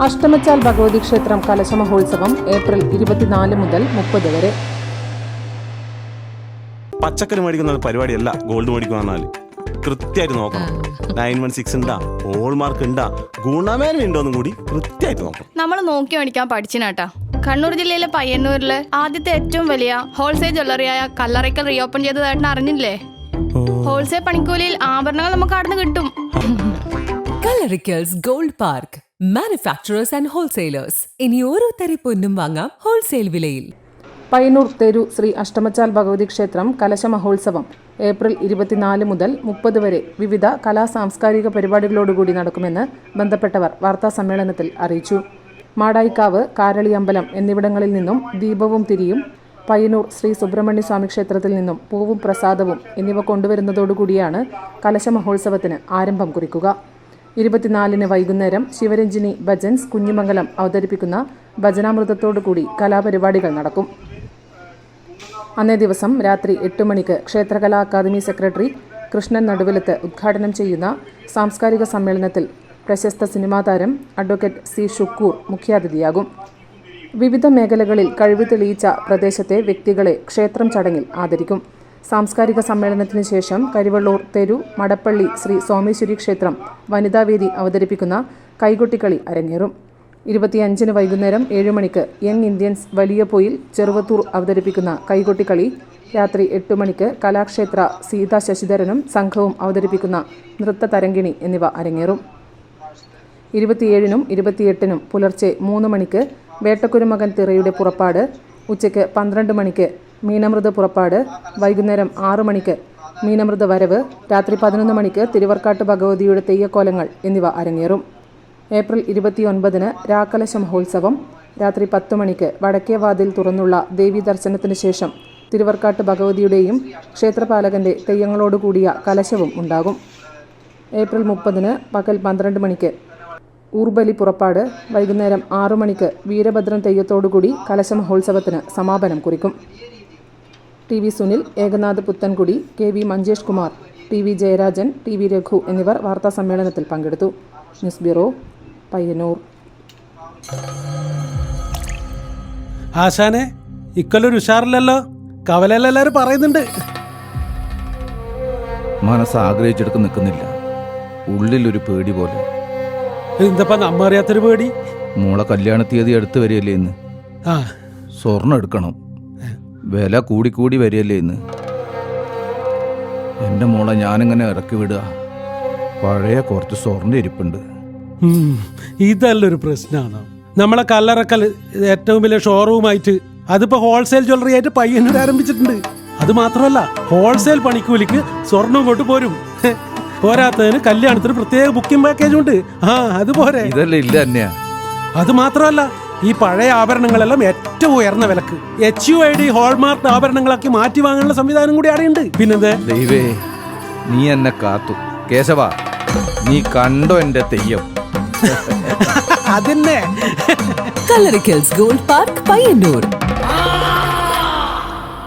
അഷ്ടമച്ചാൽ ഭഗവതി ക്ഷേത്രം കലശമഹോത്സവം ഏപ്രിൽ 24 മുതൽ 30 വരെ. പച്ചക്കറി മേടിക്കുന്ന പരിപാടിയല്ല ഗോൾഡ് മേടിക്കുക പറഞ്ഞാൽ കൃത്യമായിട്ട് നോക്കണം. 916 ഉണ്ടാ, ഹോൾമാർക്ക് ഉണ്ടാ, ഗുണമേന്മ ഉണ്ടോന്നും കൂടി കൃത്യമായിട്ട് നോക്കണം. നമ്മൾ നോക്കി മേടിക്കാൻ പഠിച്ചിനാട്ടാ. കണ്ണൂർ ജില്ലയിലെ പയ്യന്നൂരില് ആദ്യത്തെ ഏറ്റവും വലിയ ഹോൾസെയിൽ ജ്വല്ലറിയായ കല്ലറയ്ക്കൽ റീഓപ്പൺ ചെയ്തതായിട്ട് അറിഞ്ഞില്ലേ? ഹോൾസെയിൽ പണിക്കൂലിയിൽ ആഭരണങ്ങൾ നമുക്ക് അവിടെ നിന്ന് കിട്ടും. Kallarickals gold park, manufacturers and wholesalers. ഇനി ഓരോ തരി പൊന്നും വാങ്ങാം ഹോൾസെയിൽ വിലയിൽ. പയ്യന്നൂർ തെരു ശ്രീ അഷ്ടമച്ചാൽ ഭഗവതി ക്ഷേത്രം കലശമഹോത്സവം ഏപ്രിൽ 24 മുതൽ 30 വരെ വിവിധ കലാസാംസ്കാരിക പരിപാടികളോടുകൂടി നടക്കുമെന്ന് ബന്ധപ്പെട്ടവർ വാർത്താസമ്മേളനത്തിൽ അറിയിച്ചു. മാടായിക്കാവ്, കാരളിയമ്പലം എന്നിവിടങ്ങളിൽ നിന്നും ദീപവും തിരിയും, പയ്യന്നൂർ ശ്രീ സുബ്രഹ്മണ്യ സ്വാമി ക്ഷേത്രത്തിൽ നിന്നും പൂവും പ്രസാദവും എന്നിവ കൊണ്ടുവരുന്നതോടുകൂടിയാണ് കലശമഹോത്സവത്തിന് ആരംഭം കുറിക്കുക. 24 വൈകുന്നേരം ശിവരഞ്ജിനി ഭജൻസ് കുഞ്ഞിമംഗലം അവതരിപ്പിക്കുന്ന ഭജനാമൃതത്തോടുകൂടി കലാപരിപാടികൾ നടക്കും. അന്നേ ദിവസം രാത്രി 8 മണിക്ക് ക്ഷേത്രകലാ അക്കാദമി സെക്രട്ടറി കൃഷ്ണൻ നടുവിലത്ത് ഉദ്ഘാടനം ചെയ്യുന്ന സാംസ്കാരിക സമ്മേളനത്തിൽ പ്രശസ്ത സിനിമാ താരം അഡ്വക്കേറ്റ് സി ഷുക്കൂർ മുഖ്യാതിഥിയാകും. വിവിധ മേഖലകളിൽ കഴിവ് തെളിയിച്ച പ്രദേശത്തെ വ്യക്തികളെ ക്ഷേത്രം ചടങ്ങിൽ ആദരിക്കും. സാംസ്കാരിക സമ്മേളനത്തിന് ശേഷം കരിവള്ളൂർ തെരു മടപ്പള്ളി ശ്രീ സോമേശ്വരി ക്ഷേത്രം വനിതാവേദി അവതരിപ്പിക്കുന്ന കൈകൊട്ടിക്കളി അരങ്ങേറും. 25 വൈകുന്നേരം 7 മണിക്ക് യങ് ഇന്ത്യൻസ് വലിയപൊയിൽ ചെറുവത്തൂർ അവതരിപ്പിക്കുന്ന കൈകൊട്ടിക്കളി, രാത്രി 8 മണിക്ക് കലാക്ഷേത്ര സീതാ ശശിധരനും സംഘവും അവതരിപ്പിക്കുന്ന നൃത്ത തരംഗിണി എന്നിവ അരങ്ങേറും. 27 28 പുലർച്ചെ 3 മണിക്ക് വേട്ടക്കുരുമകൻ തിറയുടെ പുറപ്പാട്, ഉച്ചയ്ക്ക് 12 മണിക്ക് മീനമൃത പുറപ്പാട്, വൈകുന്നേരം 6 മണിക്ക് മീനമൃത വരവ്, രാത്രി 11 മണിക്ക് തിരുവർക്കാട്ട് ഭഗവതിയുടെ തെയ്യക്കോലങ്ങൾ എന്നിവ അരങ്ങേറും. ഏപ്രിൽ 29 രാക്കലശ മഹോത്സവം, രാത്രി 10 മണിക്ക് വടക്കേ വാതിൽ തുറന്നുള്ള ദേവീ ദർശനത്തിന് ശേഷം തിരുവർക്കാട്ട് ഭഗവതിയുടെയും ക്ഷേത്രപാലകന്റെ തെയ്യങ്ങളോടുകൂടിയ കലശവും ഉണ്ടാകും. ഏപ്രിൽ 30 പകൽ 12 മണിക്ക് ഊർബലി പുറപ്പാട്, വൈകുന്നേരം 6 മണിക്ക് വീരഭദ്രൻ തെയ്യത്തോടുകൂടി കലശമഹോത്സവത്തിന് സമാപനം കുറിക്കും. TV Sunil, Eknath Puthenkudi, KV Manjesh Kumar, TV Jayarajan, TV Raghu എന്നിവർ വാർത്താസമ്മേളനത്തിൽ പങ്കെടുത്തു. News bureau, Payyanur. ആശാനെ, ഇക്കൊല്ലൊരു ഉഷാറില്ലല്ലോ, കവലെല്ലാരും പറയുന്നുണ്ട്. മനസ്സ് ആഗ്രഹിച്ചെടുത്ത് നിൽക്കുന്നില്ല, ഉള്ളിലൊരു പേടി പോലെ. എന്തപ്പാ നമ്മ അറിയാത്തൊരു പേടി? മോളെ കല്യാണ തീയതി അടുത്ത് വരികയല്ലേ ഇന്ന്. സ്വർണ്ണം എടുക്കണം, വില കൂടി വരികയല്ലേ ഇന്ന്. എൻ്റെ മോളെ ഞാനിങ്ങനെ ഇറക്കി വിടുക, പഴയ കുറച്ച് സ്വർണ്ണം ഇരിപ്പുണ്ട്. ഇതല്ലൊരു പ്രശ്നമാണ്. നമ്മളെ കല്ലറക്കൽ ഏറ്റവും വലിയ ഷോറൂമായിട്ട് അതിപ്പോ ഹോൾസെയിൽ ജ്വല്ലറി ആയിട്ട് പയ്യന്നൂർ ആരംഭിച്ചിട്ടുണ്ട്. അത് മാത്രമല്ല, ഹോൾസെയിൽ പണിക്കൂലിക്ക് സ്വർണം കൊണ്ട് പോരും. പോരാത്തതിന് കല്യാണത്തിന് പ്രത്യേക ബുക്കിംഗ് പാക്കേജ് ഉണ്ട്. അതുപോലെ ഇതല്ലേ ഇല്ല തന്നെയാ. അത് മാത്രമല്ല, ഈ പഴയ ആഭരണങ്ങളെല്ലാം ഏറ്റവും ഉയർന്ന വിലക്ക് HUID ഹോൾമാർക്ക് ആഭരണങ്ങളാക്കി മാറ്റി വാങ്ങാനുള്ള സംവിധാനം കൂടി അവിടെയുണ്ട്. പിന്നെന്ത് ദൈവേ, നീ എന്നെ കാത്തു. കേശവ, നീ കണ്ടോ എന്റെ തെയ്യം? അതന്നെ. Kallarickals gold park, Payyanur.